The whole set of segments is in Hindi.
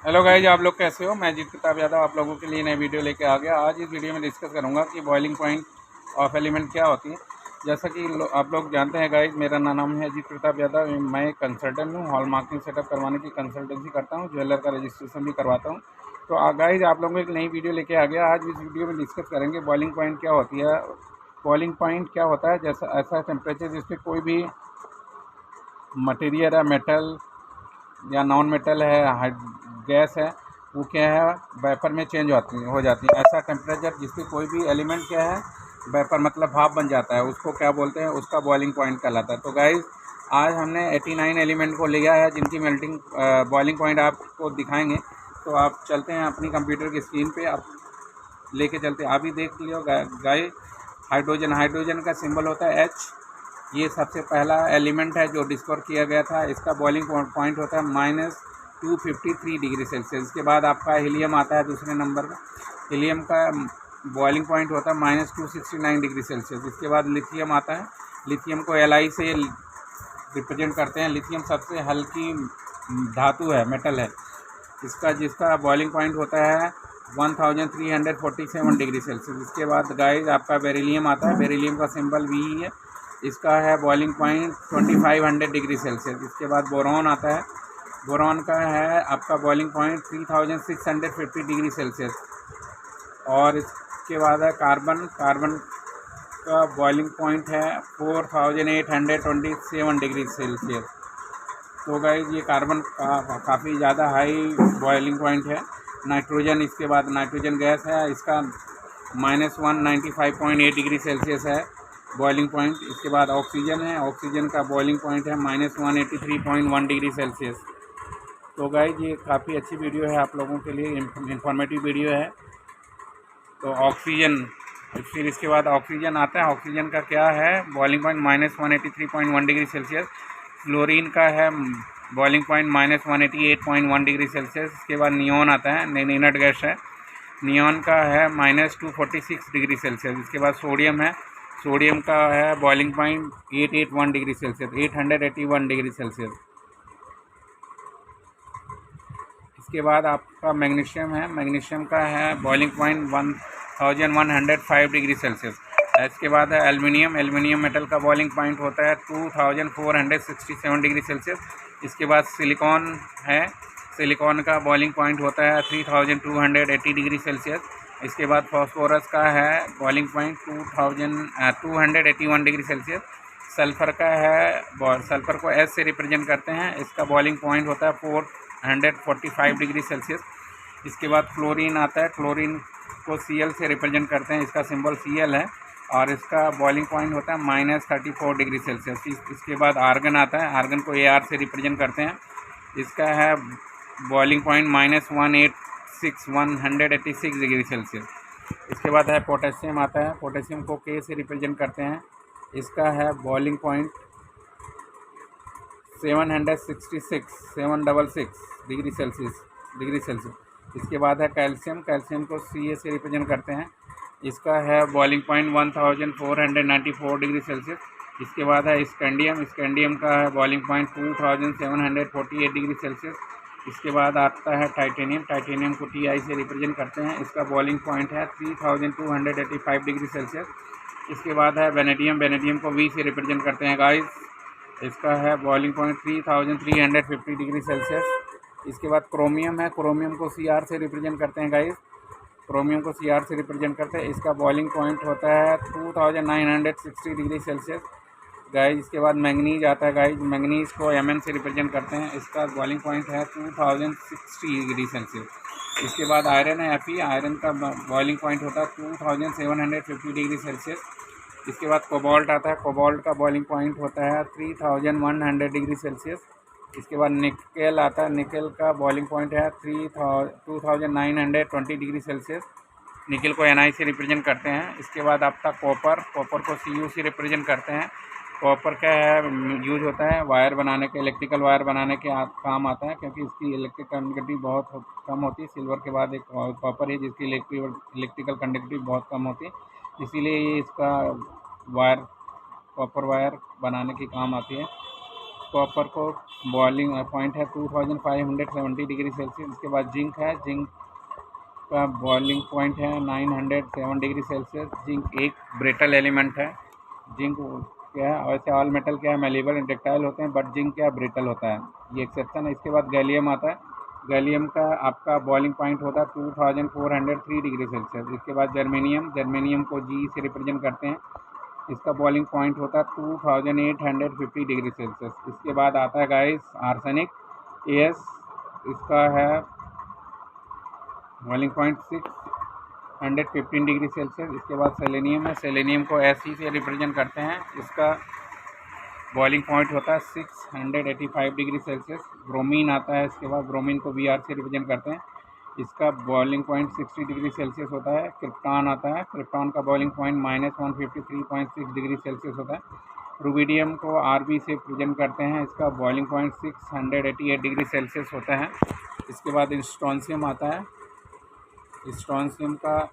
हेलो गाइज, आप लोग कैसे हो। मैं जीत प्रताप यादव आप लोगों के लिए नई वीडियो लेके आ गया। आज इस वीडियो में डिस्कस करूंगा कि बॉइलिंग पॉइंट ऑफ एलिमेंट क्या होती है। जैसा कि आप लोग जानते हैं गाइज, मेरा नाम है जीत प्रताप यादव। मैं कंसल्टेंट हूँ, हॉल मार्किंग सेटअप करवाने की कंसल्टेंसी करता हूँ, ज्वेलर का रजिस्ट्रेशन भी करवाता हूँ। तो गाइज आप लोगों को एक नई वीडियो लेके आ गया। आज इस वीडियो में डिस्कस करेंगे बॉइलिंग पॉइंट क्या होती है। बॉइलिंग पॉइंट क्या होता है, जैसा ऐसा टेम्परेचर जिसमें कोई भी मटेरियल है, मेटल या नॉन मेटल है, गैस है, वो क्या है वेपर में चेंज हो जाती है। ऐसा टेम्परेचर जिससे कोई भी एलिमेंट क्या है वेपर मतलब भाप बन जाता है, उसको क्या बोलते हैं, उसका बॉइलिंग पॉइंट कहलाता है। तो गाइज आज हमने 89 एलिमेंट को लिया है जिनकी मेल्टिंग बॉइलिंग पॉइंट आपको दिखाएंगे। तो आप चलते हैं अपनी कंप्यूटर की स्क्रीन पे, आप लेके चलते हैं। अभी देख लियो गाइज, हाइड्रोजन का सिंबल होता है एच। ये सबसे पहला एलिमेंट है जो डिस्कवर किया गया था। इसका बॉइलिंग पॉइंट होता है -253 डिग्री सेल्सियस। इसके बाद आपका हीलियम आता है दूसरे नंबर पर। हीलियम का बॉइलिंग पॉइंट होता है -269 डिग्री सेल्सियस। इसके बाद लिथियम आता है। लिथियम को Li से रिप्रेजेंट करते हैं। लिथियम सबसे हल्की धातु है, मेटल है, जिसका बॉइलिंग पॉइंट होता है 1347 डिग्री सेल्सियस। इसके बाद गाइस आपका बेरिलियम आता है। बेरिलियम का सिंबल V है। इसका है बॉइलिंग पॉइंट 2500 डिग्री सेल्सियस। इसके बाद बोरॉन आता है। बोरॉन का है आपका बॉइलिंग पॉइंट 3650 डिग्री सेल्सियस। और इसके बाद है कार्बन। कार्बन का बॉइलिंग पॉइंट है 4827 डिग्री सेल्सियस। तो गाइस ये कार्बन का काफ़ी ज़्यादा हाई बॉइलिंग पॉइंट है। नाइट्रोजन, इसके बाद नाइट्रोजन गैस है, इसका -195.8 डिग्री सेल्सियस है बॉइलिंग पॉइंट। इसके बाद ऑक्सीजन है। ऑक्सीजन का बॉइलिंग पॉइंट है -183.1 डिग्री सेल्सियस। तो गाइस ये काफ़ी अच्छी वीडियो है, आप लोगों के लिए इंफॉर्मेटिव वीडियो है। तो ऑक्सीजन, फिर इसके बाद ऑक्सीजन आता है। ऑक्सीजन का क्या है boiling point -183.1 degree Celsius. Fluorine का है बॉइलिंग पॉइंट -188.1 डिग्री सेल्सियस। इसके बाद नियॉन आता है, इनर्ट गैस है। नियॉन का है -246 डिग्री सेल्सियस। इसके बाद सोडियम है। सोडियम का है boiling point 881 degree Celsius, 881 degree Celsius. इसके बाद आपका मैग्नीशियम है। मैग्नीशियम का है बॉइलिंग पॉइंट 1105 डिग्री सेल्सियस। इसके बाद है एल्युमिनियम। एल्युमिनियम मेटल का बॉइलिंग पॉइंट होता है 2467 डिग्री सेल्सियस। इसके बाद सिलिकॉन है। सिलिकॉन का बॉइलिंग पॉइंट होता है 3280 डिग्री सेल्सियस। इसके बाद फॉस्फोरस का है boiling point 281 degree Celsius. Sulphur का है, सल्फ़र को S से रिप्रेजेंट करते हैं। इसका बॉइलिंग पॉइंट होता है 445 डिग्री सेल्सियस। इसके बाद क्लोरीन आता है। क्लोरीन को Cl से रिप्रेजेंट करते हैं। इसका सिंबल Cl है और इसका बॉइलिंग पॉइंट होता है -34 डिग्री सेल्सियस। इसके बाद आर्गन आता है। आर्गन को Ar से रिप्रेजेंट करते हैं। इसका है बॉइलिंग पॉइंट -186 डिग्री सेल्सियस। इसके बाद है पोटेशियम आता है। पोटेशियम को K से रिप्रेजेंट करते हैं। इसका है बॉइलिंग पॉइंट 766 डिग्री सेल्सियस। इसके बाद है कैल्शियम। कैल्शियम को Ca से रिप्रेजेंट करते हैं। इसका है बॉइलिंग पॉइंट 1494 डिग्री सेल्सियस। इसके बाद है स्कैंडियम। स्कैंडियम का है बॉइलिंग पॉइंट 2748 डिग्री सेल्सियस। इसके बाद आता है टाइटेनियम। टाइटेनियम को Ti से रिप्रेजेंट करते हैं। इसका बॉइलिंग पॉइंट है 3285 डिग्री सेल्सियस। इसके बाद है वेनेडियम। वेनेडियम को V से रिप्रेजेंट करते हैं गाइस। इसका है बॉइलिंग पॉइंट 3350 डिग्री सेल्सियस। इसके बाद क्रोमियम है। क्रोमियम को Cr से रिप्रेजेंट करते हैं गाइस। क्रोमियम को Cr से रिप्रेजेंट करते हैं। इसका बॉइलिंग पॉइंट होता है 2960 डिग्री सेल्सियस गाइस। इसके बाद मैंगनीज आता है गाइस। मैंगनीज को Mn से रिप्रेजेंट करते हैं। इसका बॉइलिंग पॉइंट है 2060 डिग्री सेल्सियस। इसके बाद आयरन है Fe। आयरन का बॉइलिंग पॉइंट होता है 2750 डिग्री सेल्सियस। इसके बाद कोबाल्ट आता है। कोबाल्ट का बॉइलिंग पॉइंट होता है 3100 डिग्री सेल्सियस। इसके बाद निकल आता है। निकल का बॉइलिंग पॉइंट है 2920 डिग्री सेल्सियस। निकल को Ni से रिप्रेजेंट करते हैं। इसके बाद आपका कॉपर। कॉपर को Cu से रिप्रेजेंट करते हैं। कॉपर का है यूज होता है वायर बनाने के, इलेक्ट्रिकल वायर बनाने के काम आता है, क्योंकि इसकी इलेक्ट्रिक कंडक्टिविटी बहुत कम होती है। सिल्वर के बाद एक कॉपर है जिसकी इलेक्ट्रिकल कंडक्टिविटी बहुत कम होती है, इसीलिए ये इसका वायर, कॉपर वायर बनाने के काम आती है। कॉपर को बॉइलिंग पॉइंट है 2570 डिग्री सेल्सियस। इसके बाद जिंक है, जिंक का बॉइलिंग पॉइंट है 907 डिग्री सेल्सियस। जिंक एक ब्रिटल एलिमेंट है। जिंक क्या है, वैसे ऑल मेटल क्या है, मेलेबल इंडक्टाइल होते हैं, बट जिंक क्या ब्रिटल होता है, ये एक्सेप्शन है। इसके बाद गैलियम आता है। गैलियम का आपका बॉइलिंग पॉइंट होता है 2403 डिग्री सेल्सियस। इसके बाद जर्मेनियम, जर्मेनियम को जी से रिप्रेजेंट करते हैं, इसका बॉइलिंग पॉइंट होता है 2850 डिग्री सेल्सियस। इसके बाद आता है गाइस आर्सेनिक, एस, इसका है बॉइलिंग पॉइंट 615 डिग्री सेल्सियस। इसके बाद सेलेनियम है, सेलेनियम को एस से रिप्रेजेंट करते हैं, इसका बॉइलिंग पॉइंट होता है 685 डिग्री सेल्सियस। ब्रोमीन आता है, इसके बाद ब्रोमीन को बी से रिप्रेजेंट करते हैं, इसका बॉइलिंग पॉइंट 60 डिग्री सेल्सियस होता है। क्रिप्टॉन आता है, क्रिप्टॉन का बॉइलिंग पॉइंट -153.6 डिग्री सेल्सियस होता है। रुबिडियम को आरबी से प्रेजेंट करते हैं, इसका बॉइलिंग पॉइंट 688 डिग्री सेल्सियस होता है। इसके बाद स्ट्रोंशियम आता है, स्ट्रोंशियम का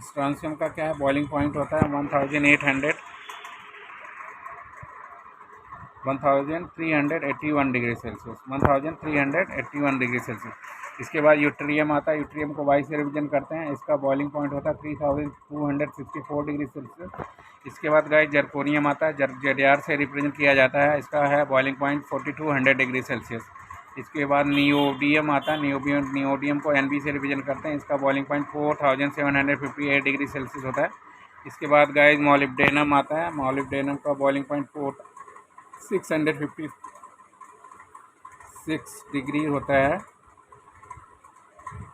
स्ट्रोंशियम का क्या है, बॉइलिंग पॉइंट होता है 1381 डिग्री सेल्सियस, 1381 डिग्री सेल्सियस। इसके बाद यूट्रियम आता है, यूट्रियम को वाई से रिप्रेजेंट करते हैं, इसका बॉइलिंग पॉइंट होता है 3264 डिग्री सेल्सियस। इसके बाद गाइस जर्कोनियम आता है, जेडआर से रिप्रेजेंट किया जाता है, इसका है बॉइलिंग पॉइंट 4200 डिग्री सेल्सियस। इसके बाद नियोडियम आता है, नियोडियम को एनबी से रिप्रेजेंट करते हैं, इसका बॉइलिंग पॉइंट 4758 डिग्री सेल्सियस होता है। इसके बाद गाइस मॉलिब्डेनम आता है, मॉलिब्डेनम का बॉइलिंग पॉइंट 656 डिग्री होता है।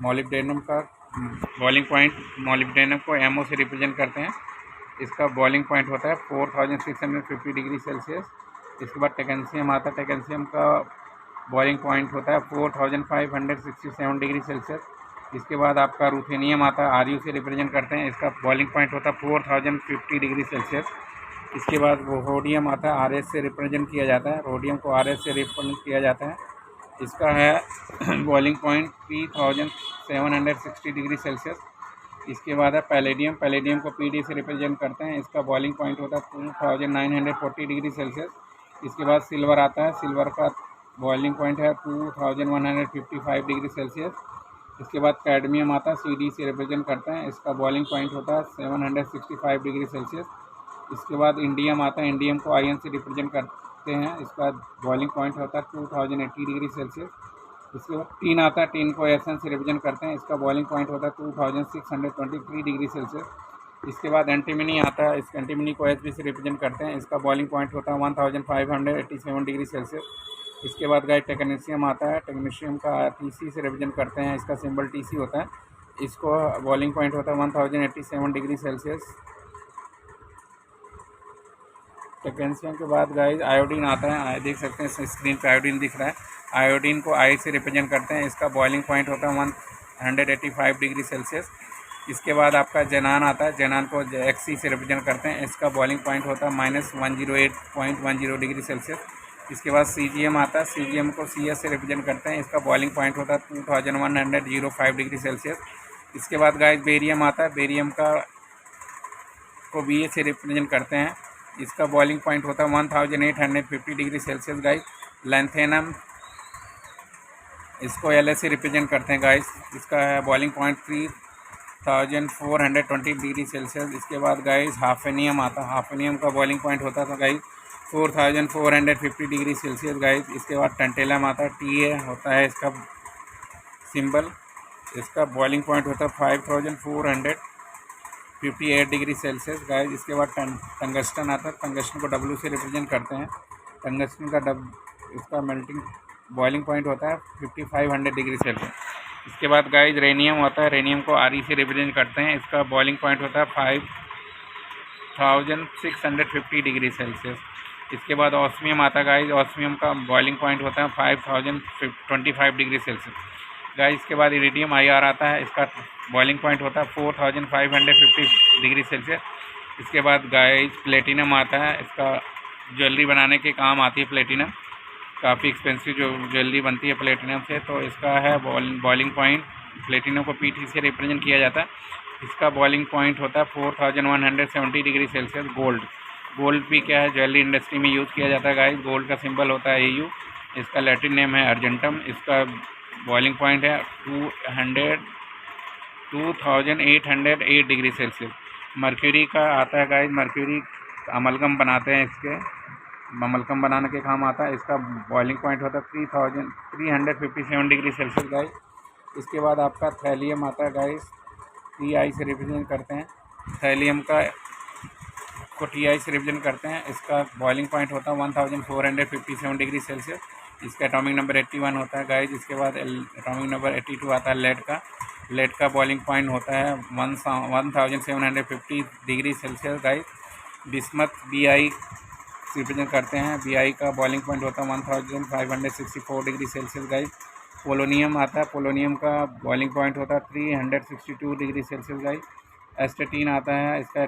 मॉलिब्डेनम का बॉइलिंग पॉइंट, मॉलिब्डेनम को एमओ से रिप्रेजेंट करते हैं, इसका बॉइलिंग पॉइंट होता है 4650 डिग्री सेल्सियस। इसके बाद टेकेंशियम आता है, टेकेंशियम का बॉइलिंग पॉइंट होता है 4567 डिग्री सेल्सियस। इसके बाद आपका रूथेनियम आता है, आरयू से रिप्रेजेंट करते हैं, इसका बॉइलिंग पॉइंट होता है 4050 डिग्री सेल्सियस। इसके बाद रोडियम आता है, आरएस से रिप्रेजेंट किया जाता है, रोडियम को आरएस से रिप्रेजेंट किया जाता है, इसका है बॉइलिंग पॉइंट 3760 डिग्री सेल्सियस। इसके बाद है पैलेडियम, पैलेडियम को पीडी से रिप्रेजेंट करते हैं, इसका बॉइलिंग पॉइंट होता है 2940 डिग्री सेल्सियस। इसके बाद सिल्वर आता है, सिल्वर का बॉइलिंग पॉइंट है 2155 डिग्री सेल्सियस। इसके बाद कैडमियम आता है, सीडी से रिप्रेजेंट करते हैं, इसका बॉइलिंग पॉइंट होता है 765 डिग्री सेल्सियस। इसके बाद इंडियम आता है, इंडियम को आयन से रिप्रेजेंट करते हैं, इसका बॉइलिंग पॉइंट होता है 2080 डिग्री सेल्सियस। इसके बाद टीन आता है, टीन को एसन से रिप्रेजेंट करते हैं, इसका बॉइलिंग पॉइंट होता है 2623 डिग्री सेल्सियस। इसके बाद एंटीमनी आता है, इस एंटीमनी को एच से रिप्रेजेंट करते हैं, इसका बॉइलिंग पॉइंट होता है 1587 डिग्री सेल्सियस। इसके बाद गाइस टेक्नीशियम आता है, टेक्नीशियम का टीसी से रिप्रेजेंट करते हैं, इसका सिंबल टीसी होता है, इसको बॉइलिंग पॉइंट होता है 1087 डिग्री सेल्सियस। टेक्नीशियम के बाद गाइस आयोडीन आता है, देख सकते हैं स्क्रीन पे आयोडीन दिख रहा है, आयोडीन को आई से रिप्रेजेंट करते हैं, इसका बॉइलिंग पॉइंट होता है 185 डिग्री सेल्सियस। इसके बाद आपका जेनान आता है, जेनान को एक्सी से रिप्रेजेंट करते हैं, इसका बॉइलिंग पॉइंट होता है -108.10 डिग्री सेल्सियस। इसके बाद सीजीएम आता है, सीजीएम को सीएस से रिप्रेजेंट करते हैं, इसका बॉइलिंग पॉइंट होता है 2105 डिग्री सेल्सियस। इसके बाद गाइस बेरियम आता है, बेरियम का को बी से रिप्रेजेंट करते हैं, इसका बॉइलिंग पॉइंट होता है 1850 डिग्री सेल्सियस। गाइस लैंथेनम, इसको एल से रिप्रेजेंट करते हैं गाइस, इसका है बॉइलिंग पॉइंट 3420 डिग्री सेल्सियस। इसके बाद गाइस हाफेनियम आता है, हाफेनियम का बॉइलिंग पॉइंट होता था गाइस 4450 डिग्री सेल्सियस। गाइस इसके बाद टंटेलम आता है, टी होता है इसका सिंबल, इसका बॉइलिंग पॉइंट होता है 5458 डिग्री सेल्सियस। गाइस इसके बाद टंगस्टन आता है, टंगस्टन को डब्ल्यू से रिप्रेजेंट करते हैं, टंगस्टन का इसका मेल्टिंग बॉइलिंग पॉइंट होता है 5500 डिग्री सेल्सियस। इसके बाद गाइस रेनियम होता है, रेनियम को आर से रिप्रेजेंट करते हैं, इसका बॉइलिंग पॉइंट होता है 5650 डिग्री सेल्सियस। इसके बाद ऑस्मियम आता है गाइस, ऑस्मियम का बॉइलिंग पॉइंट होता है 5025 डिग्री सेल्सियस। गाइस इसके बाद इरिडियम IR आता है, इसका बॉइलिंग पॉइंट होता है 4550 डिग्री सेल्सियस। इसके बाद गाइस प्लेटिनम आता है, इसका ज्वेलरी बनाने के काम आती है प्लेटिनम, काफ़ी एक्सपेंसिव जो ज्वेलरी बनती है प्लेटिनम से, तो इसका है बॉइलिंग पॉइंट प्लेटिनम को पीटी से रिप्रेजेंट किया जाता है। इसका बॉइलिंग पॉइंट होता है 4170 डिग्री सेल्सियस। गोल्ड भी क्या है, ज्वेलरी इंडस्ट्री में यूज़ किया जाता है गाइस। गोल्ड का सिंबल होता है AU। इसका लैटिन नेम है अर्जेंटम। इसका बॉइलिंग पॉइंट है 2808 डिग्री सेल्सियस। मर्क्यूरी का आता है गाइस, मर्क्यूरी अमलगम बनाते हैं, इसके अमलगम बनाने के काम आता है। इसका बॉइलिंग पॉइंट होता है 357 डिग्री सेल्सियस गाइस। इसके बाद आपका थैलियम आता है गाइस, TI से रिप्रेजेंट करते हैं। थैलियम का को TI से रिप्रेजेंट करते हैं। इसका बॉइलिंग पॉइंट होता है 1457 डिग्री सेल्सियस। इसका एटॉमिक नंबर 81 होता है गाइस। इसके बाद एटॉमिक नंबर 82 आता है लेड का बॉइलिंग पॉइंट होता है 1750 degree Celsius guys. Bismuth BI represent करते हैं। BI का बॉइलिंग पॉइंट होता है 1564 डिग्री सेल्सियस गाइस। पोलोनियम आता है, पोलोनियम का बॉइलिंग पॉइंट होता है 362 डिग्री सेल्सियस गाइस। एस्टेटिन आता है, इसका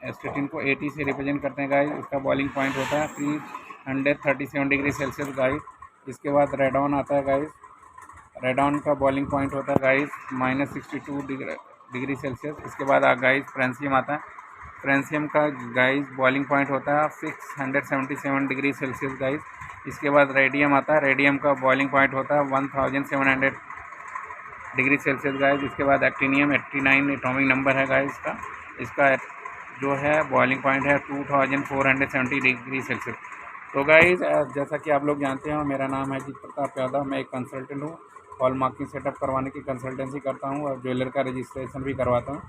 एस्टेटिन को 80 से रिप्रेजेंट करते हैं गाइस। इसका बॉइलिंग पॉइंट होता है 337 डिग्री सेल्सियस गाइस। इसके बाद रेडॉन आता है गाइस। रेडॉन का बॉइलिंग पॉइंट होता है गाइस -62 डिग्री सेल्सियस। इसके बाद गाइस फ्रेंसियम आता है। फ्रेंसियम का गाइस बॉइलिंग पॉइंट होता है 677 डिग्री सेल्सियस गाइस। इसके बाद रेडियम आता है। रेडियम का बॉइलिंग पॉइंट होता है 1700 डिग्री सेल्सियस गाइस। इसके बाद एक्टिनियम 89 एटॉमिक नंबर है गाइस इसका। इसका जो है बॉइलिंग पॉइंट है 2470 डिग्री सेल्सियस। तो गाइस जैसा कि आप लोग जानते हो, मेरा नाम है अजीत प्रताप यादव। मैं एक कंसल्टेंट हूँ। हॉल मार्किंग सेटअप करवाने की कंसल्टेंसी करता हूँ और ज्वेलर का रजिस्ट्रेशन भी करवाता हूँ।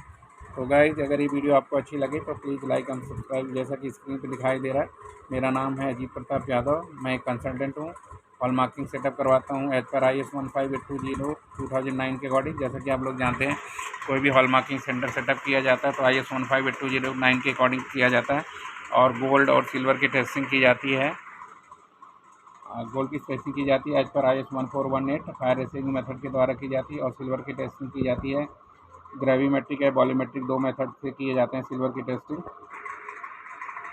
तो गाइस अगर ये वीडियो आपको अच्छी लगे तो प्लीज़ लाइक एंड सब्सक्राइब। जैसा कि स्क्रीन पे दिखाई दे रहा है, मेरा नाम है अजीत प्रताप यादव। मैं एक कंसल्टेंट हूँ। हॉल मार्किंग सेटअप करवाता हूँ एज पर IS 1582 2009 के अकॉर्डिंग। जैसा कि आप लोग जानते हैं, कोई भी हॉल मार्किंग सेंटर सेटअप किया जाता है तो IS 158209 के अकॉर्डिंग किया जाता है। और गोल्ड और सिल्वर की टेस्टिंग की जाती है। गोल्ड की टेस्टिंग की जाती है as per IS 1418 fire racing method के द्वारा की जाती है। और सिल्वर की टेस्टिंग की जाती है ग्रेविमेट्रिक या वॉल्यूमेट्रिक, दो मेथड से किए जाते हैं सिल्वर की टेस्टिंग।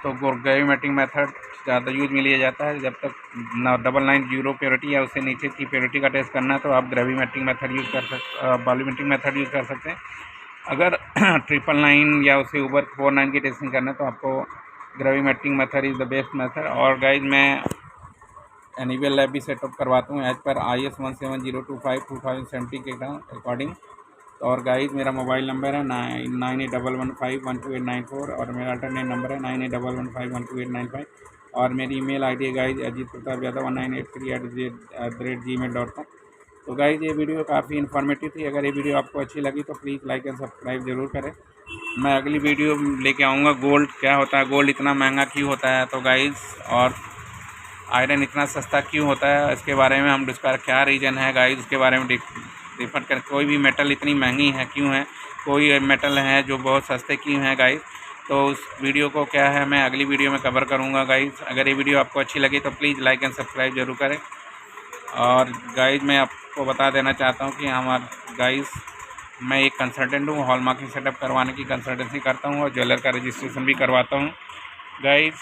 तो ग्रेविमेट्रिक मेथड ज़्यादा यूज में लिया जाता है। जब तक 990 प्योरिटी या उससे नीचे की प्योरिटी का टेस्ट करना है तो आप ग्रेविमेट्रिक मेथड यूज़ कर सकते, वॉल्यूमेट्रिक मेथड यूज़ कर सकते हैं। अगर 999 या उससे ऊपर 49 की टेस्टिंग करना है तो आपको gravimetric method is the best method. और गाइज मैं एनिवल लैब भी सेटअप करवाता हूँ एज पर IS 17025 2070 के अकॉर्डिंग। और गाइज मेरा मोबाइल नंबर है 9811512894 और मेरा अल्टरनेट नंबर है 9811512895 और मेरी ईमेल ID है गाइज अजीत प्रताप यादव 1983@gmail.com। तो गाइज ये वीडियो काफ़ी इन्फॉर्मेटिव थी। अगर ये वीडियो आपको अच्छी लगी तो प्लीज़ लाइक एंड सब्सक्राइब ज़रूर करें। मैं अगली वीडियो लेके आऊँगा गोल्ड क्या होता है, गोल्ड इतना महंगा क्यों होता है तो गाइज, और आयरन इतना सस्ता क्यों होता है इसके बारे में हम डिस्कस, क्या रीज़न है गाइज उसके बारे में डिफर कर। कोई भी मेटल इतनी महंगी है क्यों है, कोई मेटल है जो बहुत सस्ते क्यों हैं गाइज। तो उस वीडियो को क्या है मैं अगली वीडियो में कवर करूँगा गाइज। अगर ये वीडियो आपको अच्छी लगी तो प्लीज़ लाइक एंड सब्सक्राइब जरूर करें। और गाइज मैं आपको बता देना चाहता हूँ कि हमारा गाइज मैं एक कंसल्टेंट हूँ। हॉल मार्किंग सेटअप करवाने की कंसल्टेंसी करता हूँ और ज्वेलर का रजिस्ट्रेशन भी करवाता हूँ गाइज।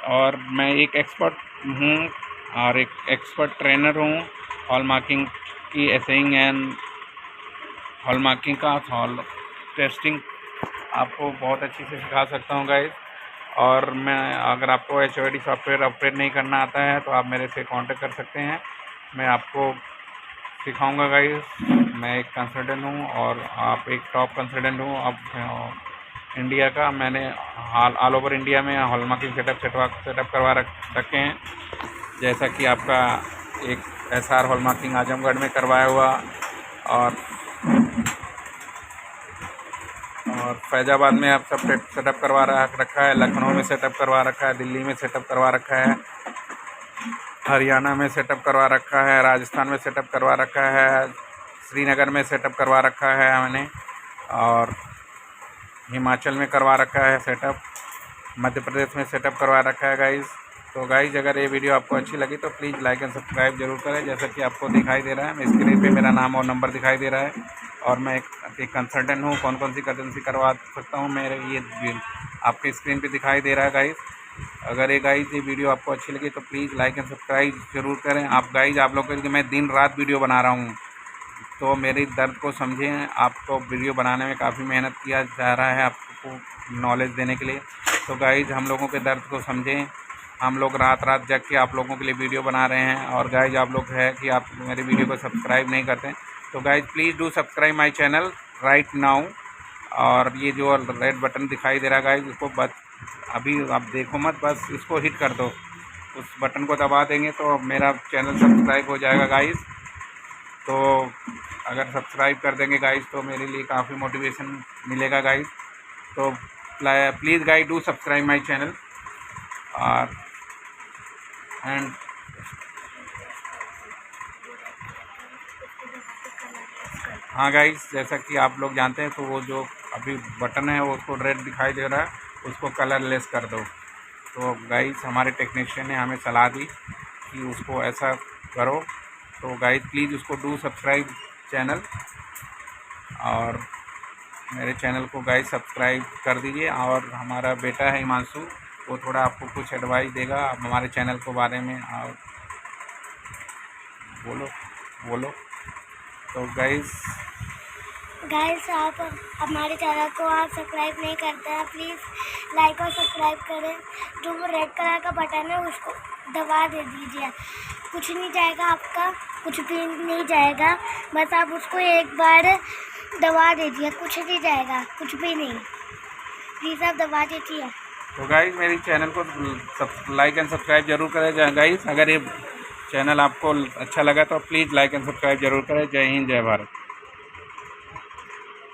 और मैं एक एक्सपर्ट हूँ और एक एक्सपर्ट ट्रेनर हूँ हॉल मार्किंग की, एसेइंग एंड हॉल मार्किंग का हॉल टेस्टिंग आपको बहुत अच्छे से सिखा सकता हूँ गाइज। और मैं अगर आपको HOD सॉफ्टवेयर ऑपरेट नहीं करना आता है तो आप मेरे से कांटेक्ट कर सकते हैं, मैं आपको सिखाऊंगा गाइज। मैं एक कंसल्टेंट हूँ और आप एक टॉप कंसल्टेंट हूँ अब इंडिया का। मैंने ऑल ओवर इंडिया में हॉल मार्किंग सेटअप करवा रखे हैं। जैसा कि आपका एक SR हॉल मार्किंग आजमगढ़ में करवाया हुआ और फैज़ाबाद में आप सब सेटअप करवा रखा है, लखनऊ में सेटअप करवा रखा है, दिल्ली में सेटअप करवा रखा है, हरियाणा में सेटअप करवा रखा है, राजस्थान में सेटअप करवा रखा है, श्रीनगर में सेटअप करवा रखा है मैंने, और हिमाचल में करवा रखा है सेटअप, मध्य प्रदेश में सेटअप करवा रखा है गाइज़। तो गाइज़ अगर ये वीडियो आपको अच्छी लगी तो प्लीज़ लाइक एंड सब्सक्राइब जरूर करें। जैसा कि आपको दिखाई दे रहा है, मैं स्क्रीन पे मेरा नाम और नंबर दिखाई दे रहा है और मैं एक कंसल्टेंट हूँ। कौन कौन सी कंसल्टेंसी करवा सकता हूँ मेरे ये आपके स्क्रीन पे दिखाई दे रहा है गाइज़। अगर ये गाइज़ ये वीडियो आपको अच्छी लगी तो प्लीज़ लाइक एंड सब्सक्राइब जरूर करें। आप गाइज़ आप लोगों के लिए मैं दिन रात वीडियो बना रहा हूँ तो मेरी दर्द को समझें। आपको वीडियो बनाने में काफ़ी मेहनत किया जा रहा है आपको नॉलेज देने के लिए। तो गाइज हम लोगों के दर्द को समझें। हम लोग रात रात जग के आप लोगों के लिए वीडियो बना रहे हैं। और गाइज आप लोग है कि आप मेरी वीडियो को सब्सक्राइब नहीं करते, तो guys please do subscribe my channel right now. और ये जो रेड बटन दिखाई दे रहा है गाइज, इसको बस अभी आप देखो मत, बस इसको हिट कर दो। उस बटन को दबा देंगे तो मेरा चैनल सब्सक्राइब हो जाएगा गाइज। तो अगर सब्सक्राइब कर देंगे गाइज तो मेरे लिए काफ़ी मोटिवेशन मिलेगा गाइज। तो please guys do subscribe my channel. और एंड हाँ गाइज, जैसा कि आप लोग जानते हैं, तो वो जो अभी बटन है वो उसको रेड दिखाई दे रहा है, उसको कलरलेस कर दो। तो गाइज हमारे टेक्नीशियन ने हमें सलाह दी कि उसको ऐसा करो। तो गाइज प्लीज़ उसको डू सब्सक्राइब चैनल, और मेरे चैनल को गाइज सब्सक्राइब कर दीजिए। और हमारा बेटा है हिमांशु, वो थोड़ा आपको कुछ एडवाइस देगा हमारे चैनल के बारे में। और बोलो। तो गाइज आप हमारे चैनल को आप सब्सक्राइब नहीं करते हैं, प्लीज़ लाइक और सब्सक्राइब करें। जो वो रेड कलर का बटन है उसको दबा दे दीजिए। कुछ नहीं जाएगा आपका, कुछ भी नहीं जाएगा, बस आप उसको एक बार दबा दीजिए। कुछ नहीं जाएगा, कुछ भी नहीं, प्लीज़ आप दबा दीजिए। तो गाइज मेरी चैनल को लाइक एंड सब्सक्राइब जरूर करें गाइज। अगर ये चैनल आपको अच्छा लगा तो प्लीज़ लाइक एंड सब्सक्राइब जरूर करें। जय हिंद, जय भारत।